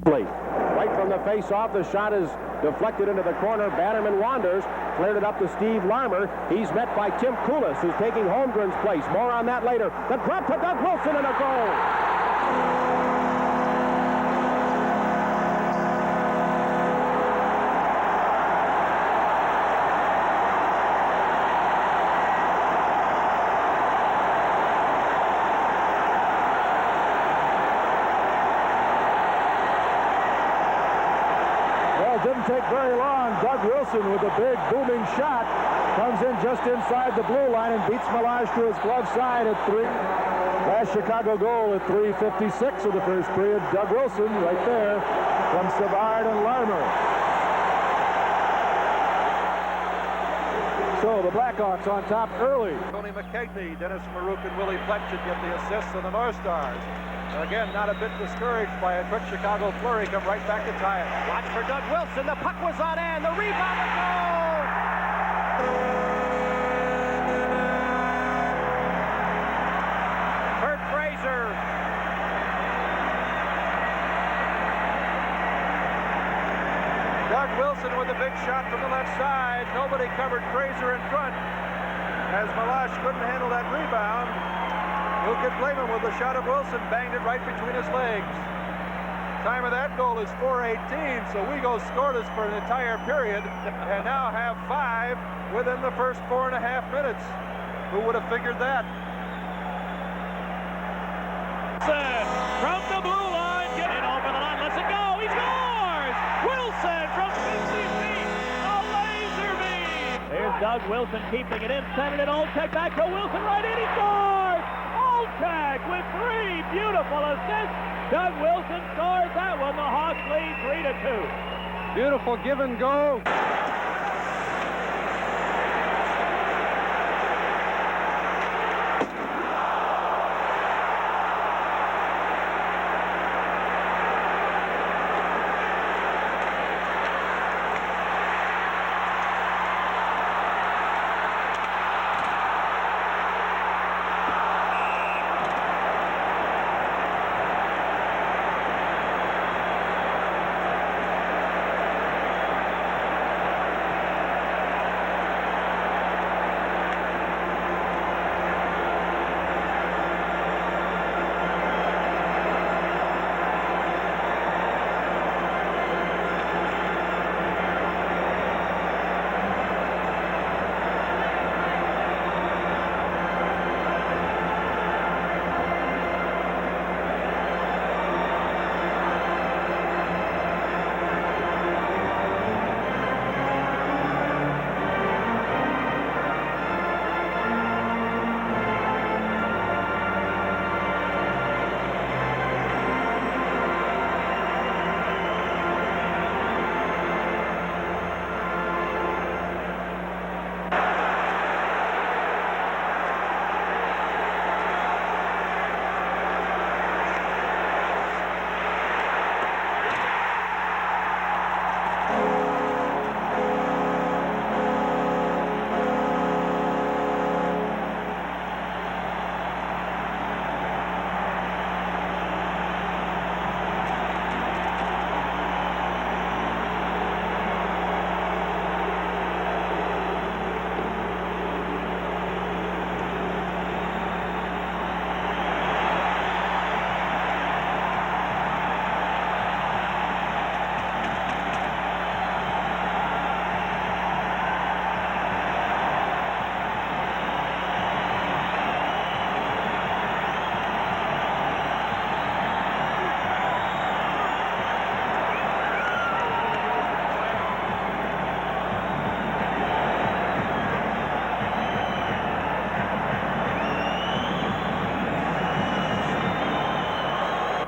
Right from the face-off, the shot is deflected into the corner. Bannerman wanders, cleared it up to Steve Larmer. He's met by Tim Koulis, who's taking Holmgren's place. More on that later. The drop to Doug Wilson and a goal. Didn't take very long. Doug Wilson with a big booming shot comes in just inside the blue line and beats Milosh to his glove side at 3. Last Chicago goal at 3:56 of the first period. Doug Wilson right there from Savard and Larmer. So the Blackhawks on top early. Tony McKegney, Dennis Maruk, and Willie Fletcher get the assists of the North Stars. Again, not a bit discouraged by a quick Chicago flurry. Come right back to tie it. Watch for Doug Wilson. The puck was on end. The rebound, the goal! Kurt Fraser. Doug Wilson with a big shot from the left side. Nobody covered Fraser in front as Milosh couldn't handle that rebound. Who could blame him with the shot of Wilson? Banged it right between his legs. Time of that goal is 4:18, so we go scoreless for an entire period and now have 5 within the first 4.5 minutes. Who would have figured that? From the blue line, getting over the line, lets it go, he scores! Wilson from 50 feet, a laser beam! There's Doug Wilson keeping it in, sending it Olczyk back to Wilson, right in, he scores! Olczyk with 3 beautiful assists. Doug Wilson scores that one. The Hawks lead 3-2. Beautiful give and go.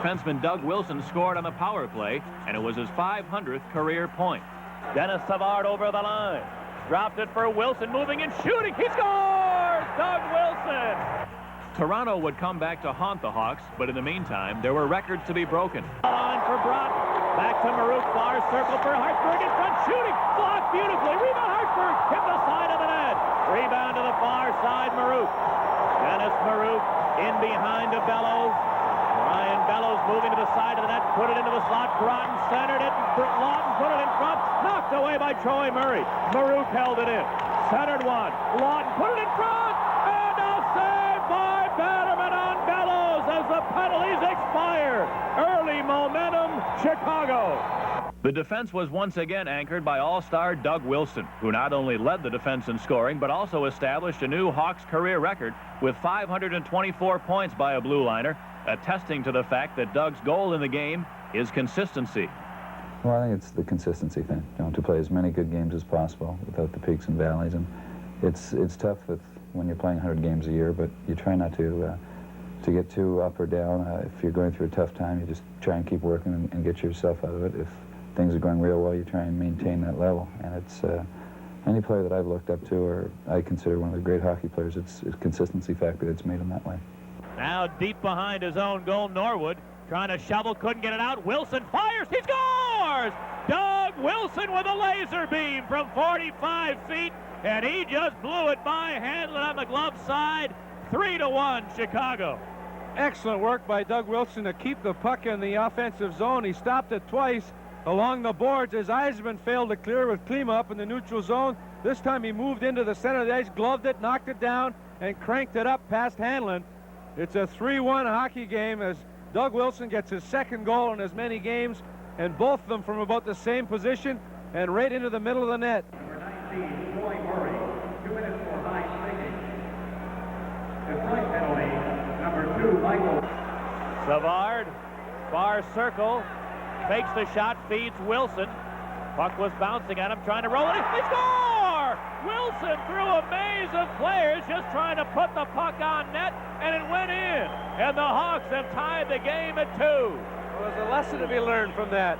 Defenseman Doug Wilson scored on the power play, and it was his 500th career point. Dennis Savard over the line. Dropped it for Wilson, moving and shooting. He scores! Doug Wilson! Toronto would come back to haunt the Hawks, but in the meantime, there were records to be broken. Line for Brock. Back to Maruk, far circle for Hartberg in front, shooting, blocked beautifully. Rebound Hartberg, hit the side of the net. Rebound to the far side, Maruk. Dennis Maruk in behind of Bellows. Ryan Bellows moving to the side of the net, put it into the slot. Groton centered it, Lawton put it in front, knocked away by Troy Murray. Maruk held it in, centered one. Lawton put it in front, and a save by Batterman on Bellows as the penalties expire. Early momentum, Chicago. The defense was once again anchored by all-star Doug Wilson, who not only led the defense in scoring, but also established a new Hawks career record with 524 points by a blue liner, attesting to the fact that Doug's goal in the game is consistency. Well, I think it's the consistency thing, to play as many good games as possible without the peaks and valleys. And it's tough when you're playing 100 games a year, but you try not to get too up or down. If you're going through a tough time, you just try and keep working and get yourself out of it. If things are going real well, you try and maintain that level. And it's any player that I've looked up to, or I consider one of the great hockey players, it's a consistency factor that's made him that way. Now deep behind his own goal, Norwood trying to shovel, couldn't get it out. Wilson fires, he scores! Doug Wilson with a laser beam from 45 feet, and he just blew it by, handling on the glove side. 3-1 Chicago. Excellent work by Doug Wilson to keep the puck in the offensive zone. He stopped it twice along the boards as Yzerman failed to clear with Klima up in the neutral zone. This time he moved into the center of the ice, gloved it, knocked it down, and cranked it up past Hanlon. It's a 3-1 hockey game as Doug Wilson gets his second goal in as many games, and both of them from about the same position and right into the middle of the net. Number 19, Troy Murray, 2 minutes for high sticking. The point penalty, number 2, Michael. Savard, far circle, fakes the shot, feeds Wilson. Puck was bouncing at him, trying to roll it. They score! Wilson through a maze of players just trying to put the puck on net, and it went in. And the Hawks have tied the game at 2. Well, there's a lesson to be learned from that.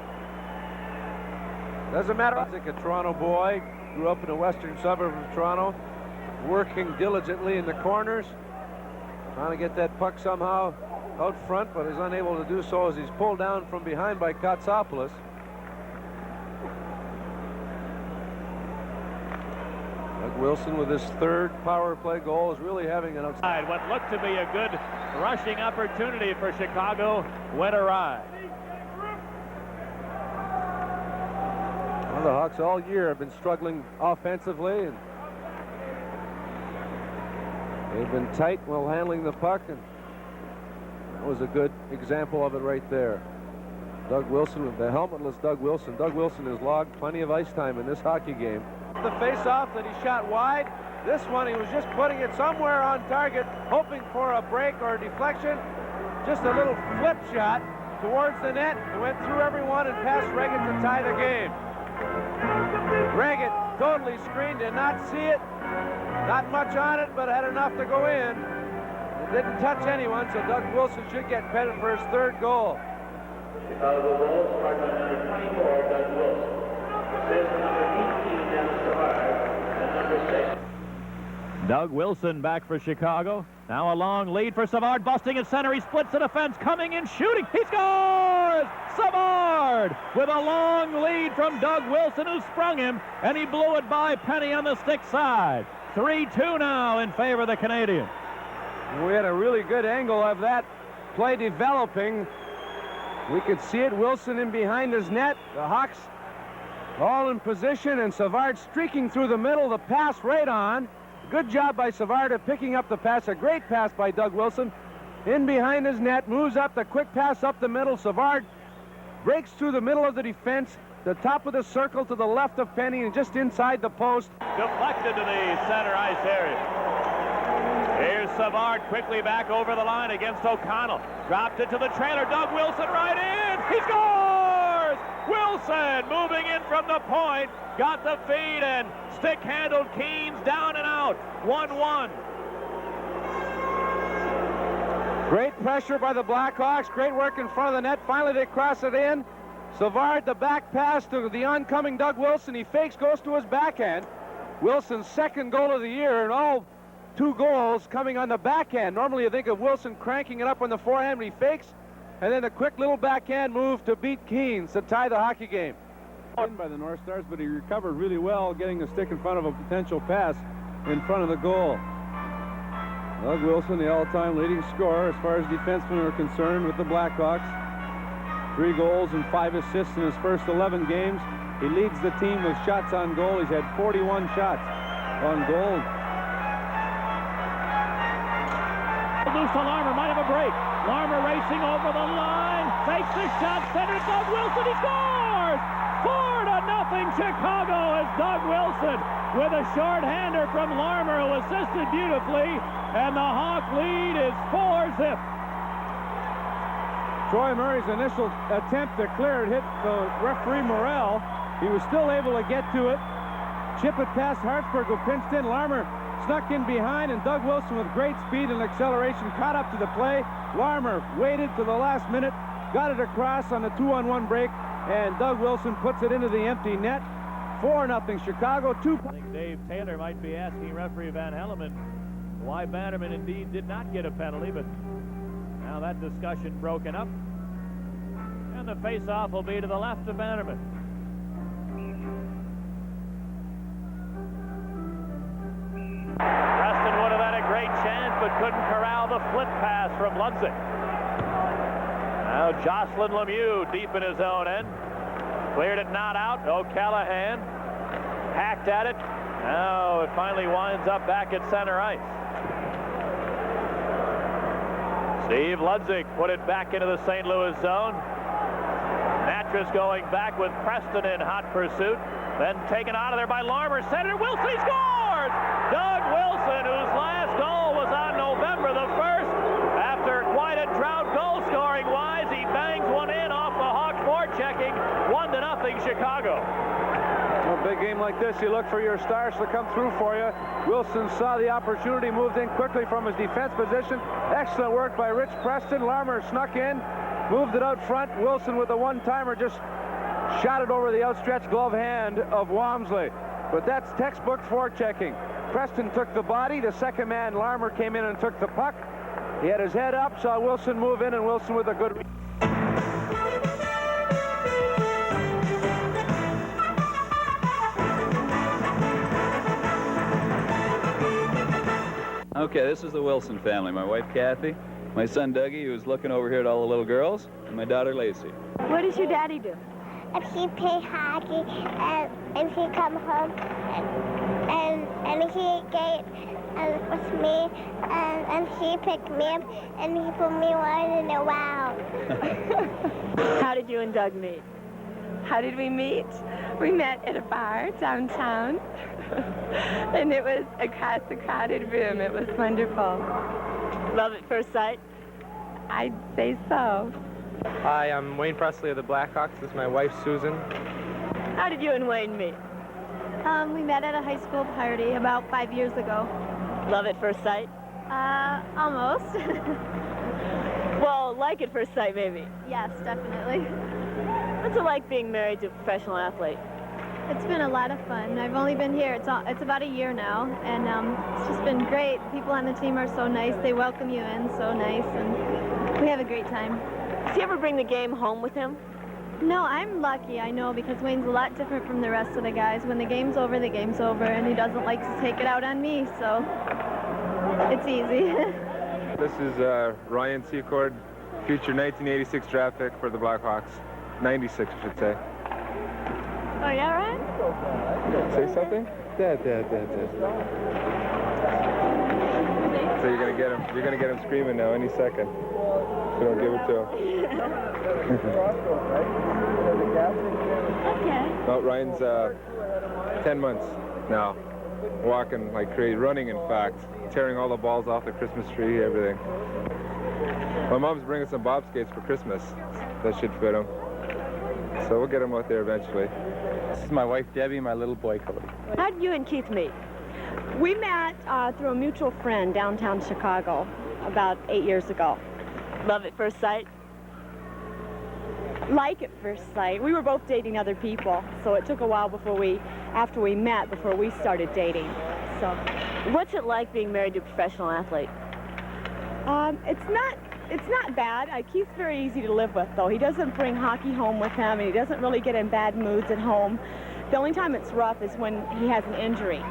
Doesn't matter. I think a Toronto boy, grew up in a western suburb of Toronto, working diligently in the corners, trying to get that puck somehow out front, but is unable to do so as he's pulled down from behind by Katsopoulos. Doug Wilson with his third power play goal is really having an outstanding. What looked to be a good rushing opportunity for Chicago went awry. Well, the Hawks all year have been struggling offensively, and they've been tight while handling the puck, and that was a good example of it right there. Doug Wilson, the helmetless Doug Wilson. Doug Wilson has logged plenty of ice time in this hockey game. The face-off that he shot wide, this one he was just putting it somewhere on target, hoping for a break or a deflection. Just a little flip shot towards the net. It went through everyone and past Reggett to tie the game. Reggett totally screened, did not see it. Not much on it, but had enough to go in. It didn't touch anyone, so Doug Wilson should get credit for his third goal. Chicago goal scored by number 24, Doug Wilson. Assist number 18, Dennis Savard, and number 6. Doug Wilson back for Chicago. Now a long lead for Savard, busting at center. He splits the defense, coming in, shooting. He scores! Savard with a long lead from Doug Wilson, who sprung him, and he blew it by Penny on the stick side. 3-2 now in favor of the Canadiens. We had a really good angle of that play developing. We could see it, Wilson in behind his net. The Hawks all in position, and Savard streaking through the middle, the pass right on. Good job by Savard of picking up the pass. A great pass by Doug Wilson. In behind his net, moves up, the quick pass up the middle. Savard breaks through the middle of the defense, the top of the circle to the left of Penny, and just inside the post. Deflected to the center ice area. Here's Savard quickly back over the line against O'Connell. Dropped it to the trailer. Doug Wilson right in. He scores! Wilson moving in from the point. Got the feed and stick-handled Keens down and out. 1-1. Great pressure by the Blackhawks. Great work in front of the net. Finally, they cross it in. Savard, the back pass to the oncoming Doug Wilson. He fakes, goes to his backhand. Wilson's second goal of the year, and all 2 goals coming on the backhand. Normally, you think of Wilson cranking it up on the forehand, but he fakes, and then a quick little backhand move to beat Keynes to tie the hockey game. By the North Stars, but he recovered really well, getting a stick in front of a potential pass in front of the goal. Doug Wilson, the all-time leading scorer as far as defensemen are concerned with the Blackhawks. 3 goals and 5 assists in his first 11 games. He leads the team with shots on goal. He's had 41 shots on goal. Loose to Larmer, might have a break. Larmer racing over the line, fakes the shot, center Doug Wilson, he scores! 4-0 Chicago as Doug Wilson with a short-hander from Larmer, who assisted beautifully, and the Hawk lead is 4-0. Troy Murray's initial attempt to clear it hit the referee Morrell. He was still able to get to it. Chip it past Hartsburg, who pinched in. Larmer snuck in behind, and Doug Wilson with great speed and acceleration caught up to the play. Larmer waited to the last minute, got it across on the 2-on-1 break, and Doug Wilson puts it into the empty net. 4-0 Chicago. I think Dave Taylor might be asking referee Van Hellemond why Bannerman indeed did not get a penalty, but now that discussion broken up, and the face-off will be to the left of Bannerman. Preston would have had a great chance, but couldn't corral the flip pass from Ludzik. Now Jocelyn Lemieux deep in his own end. Cleared it not out. O'Callahan hacked at it. Now it finally winds up back at center ice. Steve Ludzik put it back into the St. Louis zone. Natras going back with Preston in hot pursuit. Then taken out of there by Larmer. Senator Wilson, he scores! Doug Wilson, whose last goal was on November the 1st. After quite a drought goal-scoring-wise, he bangs one in off the Hawks forechecking. 1-0 Chicago. A big game like this, you look for your stars to come through for you. Wilson saw the opportunity, moved in quickly from his defense position. Excellent work by Rich Preston. Larmer snuck in, moved it out front. Wilson with a one-timer just shot it over the outstretched glove hand of Walmsley. But that's textbook forechecking. Preston took the body. The second man, Larmer, came in and took the puck. He had his head up, saw Wilson move in, and Wilson with a good... Okay, this is the Wilson family. My wife, Kathy, my son, Dougie, who's looking over here at all the little girls, and my daughter, Lacey. What does your daddy do? If he play hockey and he come home and he get with me and he picked me up and he put me on in a wow. How did you and Doug meet? How did we meet? We met at a bar downtown, and it was across a crowded room. It was wonderful. Love at first sight? I'd say so. Hi, I'm Wayne Presley of the Blackhawks. This is my wife, Susan. How did you and Wayne meet? We met at a high school party about 5 years ago. Love at first sight? Almost. Well, like at first sight, maybe. Yes, definitely. What's it like being married to a professional athlete? It's been a lot of fun. I've only been here, it's about a year now, and it's just been great. The people on the team are so nice. They welcome you in so nice, and we have a great time. Does he ever bring the game home with him? No, I'm lucky, I know, because Wayne's a lot different from the rest of the guys. When the game's over, and he doesn't like to take it out on me, so it's easy. This is Ryan Secord, future 1986 draft pick for the Blackhawks. 96, I should say. Oh, yeah, Ryan? Say something? Dad. So you're gonna get him screaming now any second. We don't give it to him. Okay. No, Ryan's 10 months now. Walking like crazy, running in fact, tearing all the balls off the Christmas tree, everything. My mom's bringing some bob skates for Christmas. That should fit him. So we'll get him out there eventually. This is my wife, Debbie, my little boy, Cody. How did you and Keith meet? We met through a mutual friend downtown Chicago about 8 years ago. Love at first sight? Like at first sight. We were both dating other people, so it took a while after we met, before we started dating. So, what's it like being married to a professional athlete? It's not It's not bad. Keith's very easy to live with, though. He doesn't bring hockey home with him, and he doesn't really get in bad moods at home. The only time it's rough is when he has an injury.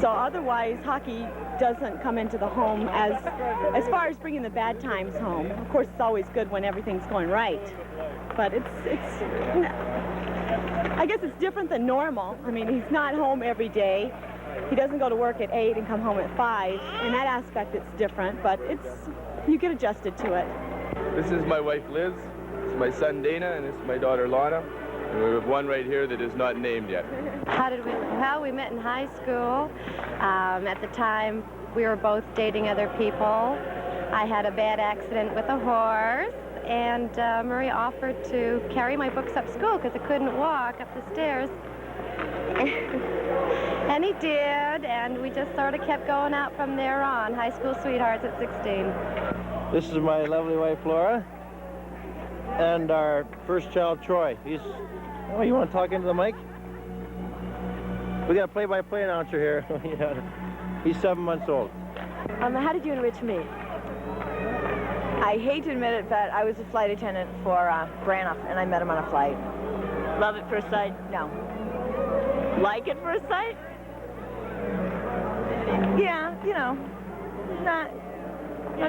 So otherwise, hockey doesn't come into the home as far as bringing the bad times home. Of course, it's always good when everything's going right. But I guess it's different than normal. I mean, he's not home every day. He doesn't go to work at 8 and come home at 5. In that aspect, it's different, but you get adjusted to it. This is my wife, Liz. This is my son, Dana, and this is my daughter, Lana. And we have one right here that is not named yet. How did we? Well, we met in high school. At the time, we were both dating other people. I had a bad accident with a horse, and Murray offered to carry my books up school because I couldn't walk up the stairs. And he did, and we just sort of kept going out from there on. High school sweethearts at 16. This is my lovely wife, Laura, and our first child, Troy. Oh, you want to talk into the mic? We got a play-by-play announcer here. He's 7 months old. How did you and Rich meet? I hate to admit it, but I was a flight attendant for Braniff, and I met him on a flight. Love at first sight? No. Like at first sight? Yeah, you know, not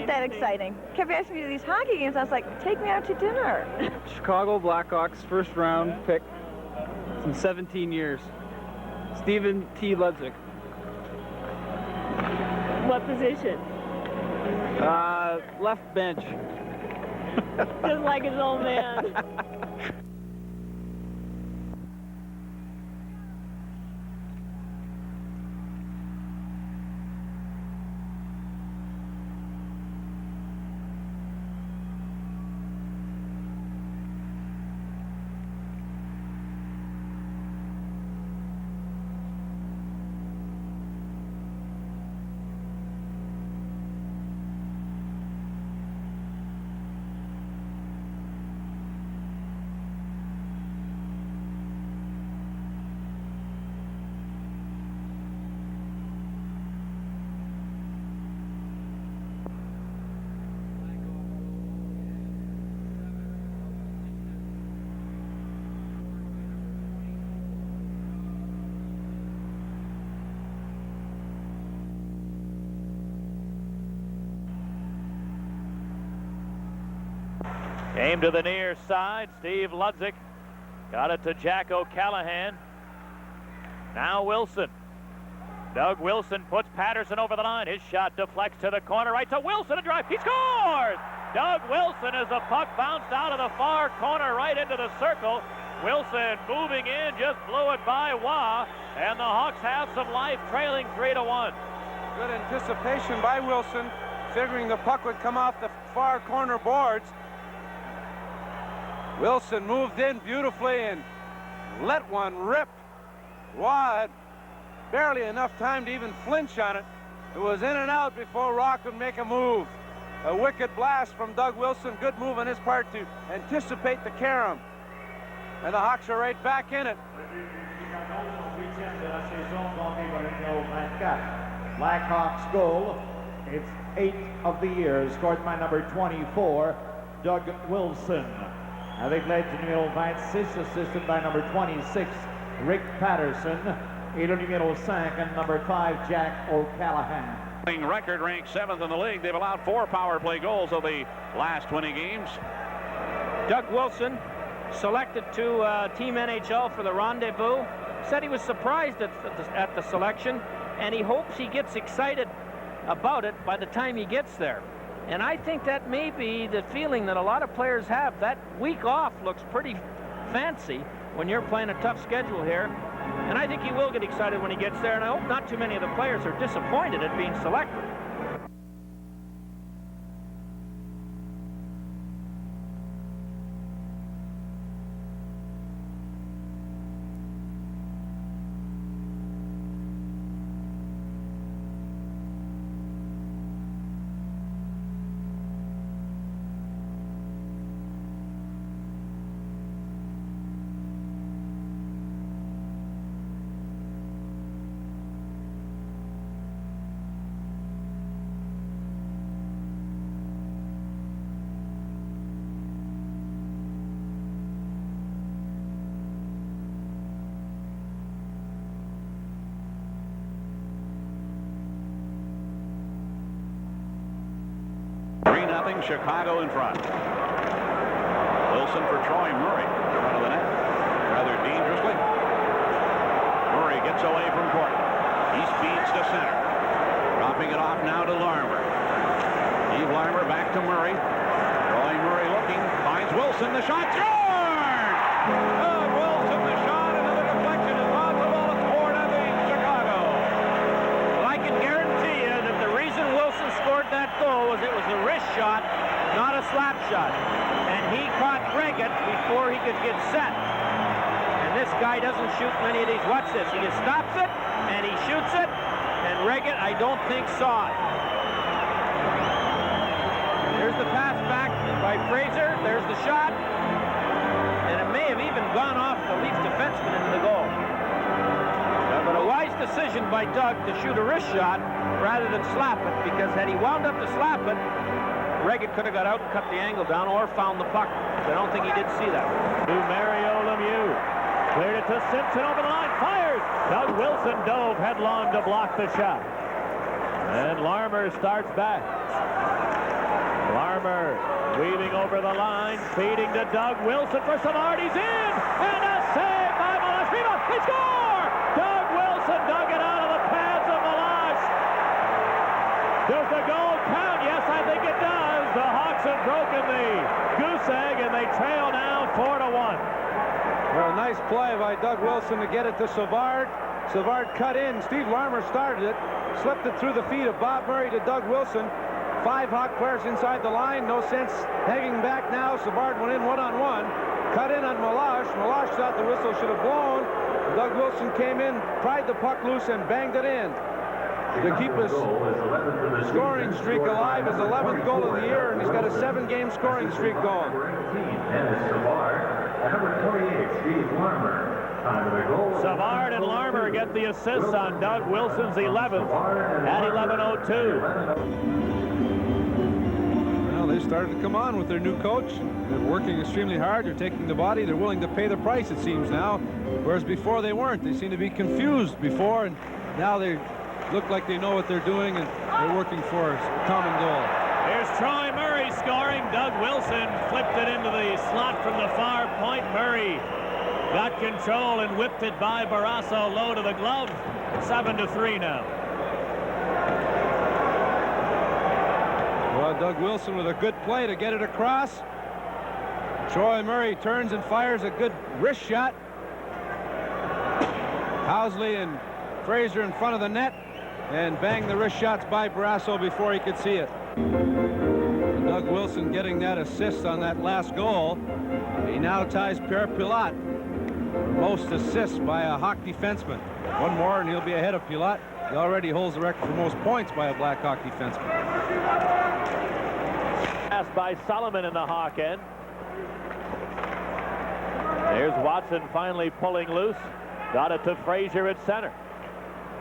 that exciting. Kept asking me to these hockey games. I was like, take me out to dinner. Chicago Blackhawks first round pick. It's in 17 years. Stephen T. Ludzik. What position? Left bench. Just like his old man. Came to the near side. Steve Ludzik got it to Jack O'Callahan. Now Wilson. Doug Wilson puts Patterson over the line. His shot deflects to the corner. Right to Wilson. A drive. He scores! Doug Wilson, as the puck bounced out of the far corner right into the circle. Wilson moving in, just blew it by Waugh. And the Hawks have some life, trailing 3-1. Good anticipation by Wilson, figuring the puck would come off the far corner boards. Wilson moved in beautifully and let one rip. Waugh had barely enough time to even flinch on it. It was in and out before Rock could make a move. A wicked blast from Doug Wilson. Good move on his part to anticipate the carom. And the Hawks are right back in it. Blackhawks goal. It's 8th of the year, scored by number 24, Doug Wilson. Avec l'aide du numéro 26, assisted by number 26, Rick Patterson, et le numéro 5, and number 5, Jack O'Callahan. Record ranked 7th in the league. They've allowed 4 power play goals of the last 20 games. Doug Wilson, selected to Team NHL for the Rendezvous, said he was surprised at the selection, and he hopes he gets excited about it by the time he gets there. And I think that may be the feeling that a lot of players have. That week off looks pretty fancy when you're playing a tough schedule here. And I think he will get excited when he gets there, and I hope not too many of the players are disappointed at being selected. 3-0, Chicago in front. Wilson for Troy Murray in front of the net. Rather dangerously. Murray gets away from Gordon. He speeds to center. Dropping it off now to Larmer. Steve Larmer back to Murray. Troy Murray looking. Finds Wilson. The shot. Scored! Wilson the shot. Another deflection. And lots of ball. It's 4-0 Chicago. Well, I can guarantee you that the reason Wilson scored that goal was it was a wrist shot, not a slap shot. And he caught Reggett before he could get set. And this guy doesn't shoot many of these. Watch this. He just stops it, and he shoots it. And Reggett, I don't think, saw it. There's the pass back by Fraser. There's the shot. And it may have even gone off the Leafs defenseman into the goal. But a wise decision by Doug to shoot a wrist shot rather than slap it, because had he wound up to slap it, Reggett could have got out and cut the angle down or found the puck. I don't think he did see that. To Mario Lemieux. Cleared it to Simpson over the line. Fires. Doug Wilson dove headlong to block the shot. And Larmer starts back. Larmer weaving over the line, feeding to Doug Wilson for Savard. He's in, and a save by Miloš. He score! Doug Wilson dug it out of the pads of Miloš. Does the goal count? Yes, I think it does. The Hawks have broken the goose egg, and they trail now 4-1. Well, nice play by Doug Wilson to get it to Savard. Savard cut in. Steve Larmer started it, slipped it through the feet of Bob Murray to Doug Wilson. 5 Hawk players inside the line. No sense hanging back now. Savard went in one-on-one. Cut in on Miloš. Miloš thought the whistle should have blown. Doug Wilson came in, pried the puck loose, and banged it in to keep his scoring streak alive. His 11th goal of the year, and he's got a 7-game scoring streak going. Savard and Larmer get the assists on Doug Wilson's 11th at 11:02. Well, they started to come on with their new coach. They're working extremely hard. They're taking the body. They're willing to pay the price, it seems now, whereas before they weren't. They seemed to be confused before, and now they look like they know what they're doing, and they're working for a common goal. Here's Troy Murray scoring. Doug Wilson flipped it into the slot from the far point. Murray got control and whipped it by Barrasso low to the glove. 7-3 now. Well, Doug Wilson with a good play to get it across. Troy Murray turns and fires a good wrist shot. Housley and Fraser in front of the net, and bang the wrist shots by Barrasso before he could see it. Doug Wilson getting that assist on that last goal. He now ties Pierre Pilote for most assists by a Hawk defenseman. One more and he'll be ahead of Pilote. He already holds the record for most points by a Blackhawk defenseman. Pass by Solomon in the Hawk end. There's Watson finally pulling loose. Got it to Frazier at center.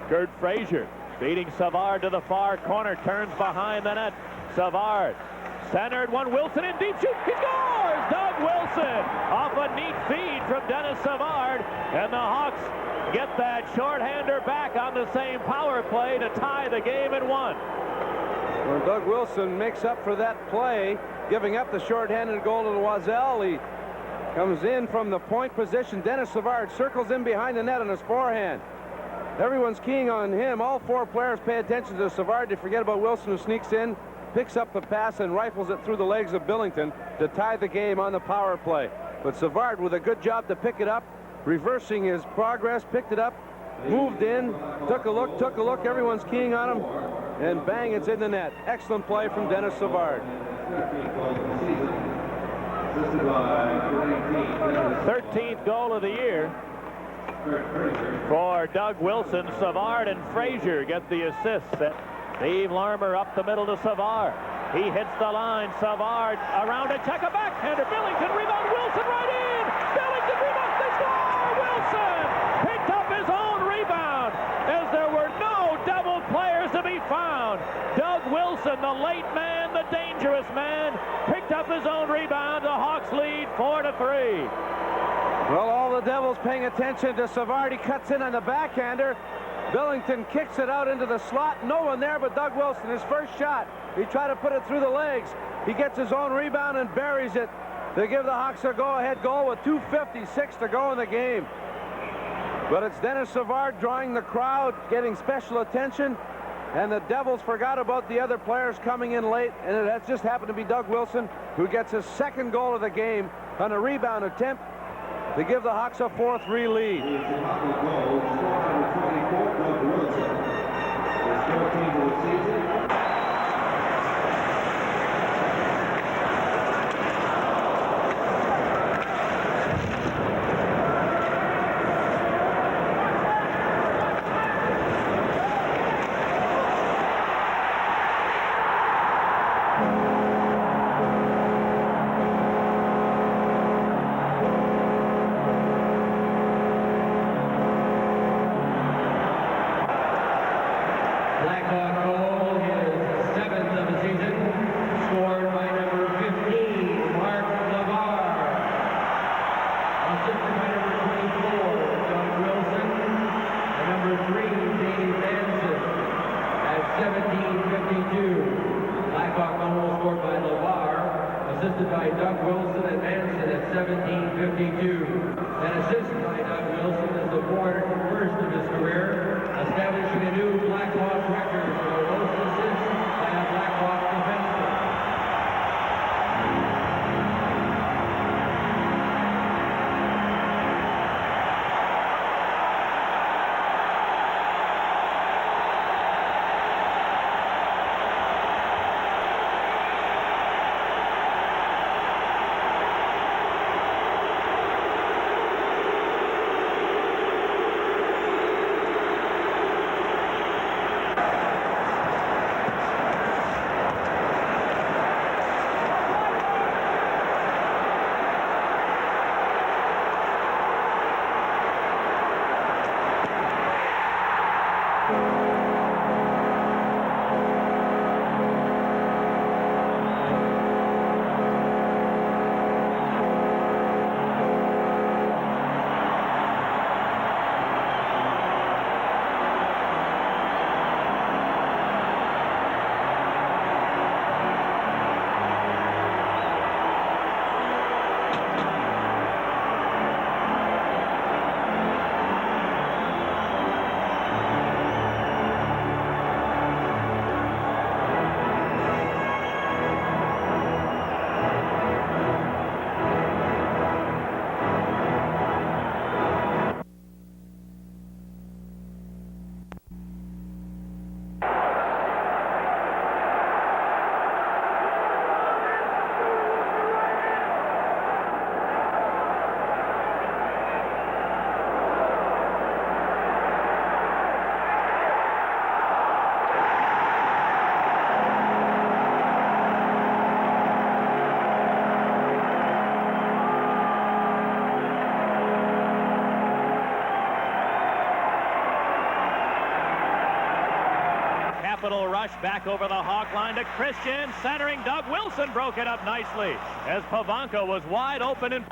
Gert Frazier feeding Savard to the far corner. Turns behind the net. Savard centered one. Wilson in deep shoot. He scores! Doug Wilson off a neat feed from Denis Savard. And the Hawks get that shorthander back on the same power play to tie the game at 1. When Doug Wilson makes up for that play, giving up the shorthanded goal to Loisel, he comes in from the point position. Denis Savard circles in behind the net on his forehand. Everyone's keying on him. All 4 players pay attention to Savard. They forget about Wilson, who sneaks in, picks up the pass, and rifles it through the legs of Billington to tie the game on the power play. But Savard with a good job to pick it up, reversing his progress, picked it up, moved in, took a look. Everyone's keying on him, and bang, it's in the net. Excellent play from Denis Savard. 13th goal of the year for Doug Wilson. Savard and Frazier get the assists. Steve Larmer up the middle to Savard. He hits the line. Savard around it. Check a backhander. Billington rebound. Wilson right in. Billington rebound. They score. Wilson picked up his own rebound as there were no double players to be found. Doug Wilson, the late man, the dangerous man, picked up his own rebound. The Hawks lead 4-3. Well, all the Devils paying attention to Savard. He cuts in on the backhander. Billington kicks it out into the slot. No one there but Doug Wilson. His first shot. He tried to put it through the legs. He gets his own rebound and buries it. They give the Hawks a go-ahead goal with 2:56 to go in the game. But it's Dennis Savard drawing the crowd, getting special attention. And the Devils forgot about the other players coming in late. And it has just happened to be Doug Wilson who gets his second goal of the game on a rebound attempt to give the Hawks a 4-3 lead. Assisted by Doug Wilson and Manson at 17:52. An assist by Doug Wilson is the first of his career, establishing a new Blackhawk record for most assists by a Blackhawk defenseman. Rush back over the Hawk line to Christian, centering. Doug Wilson broke it up nicely as Pavanko was wide open in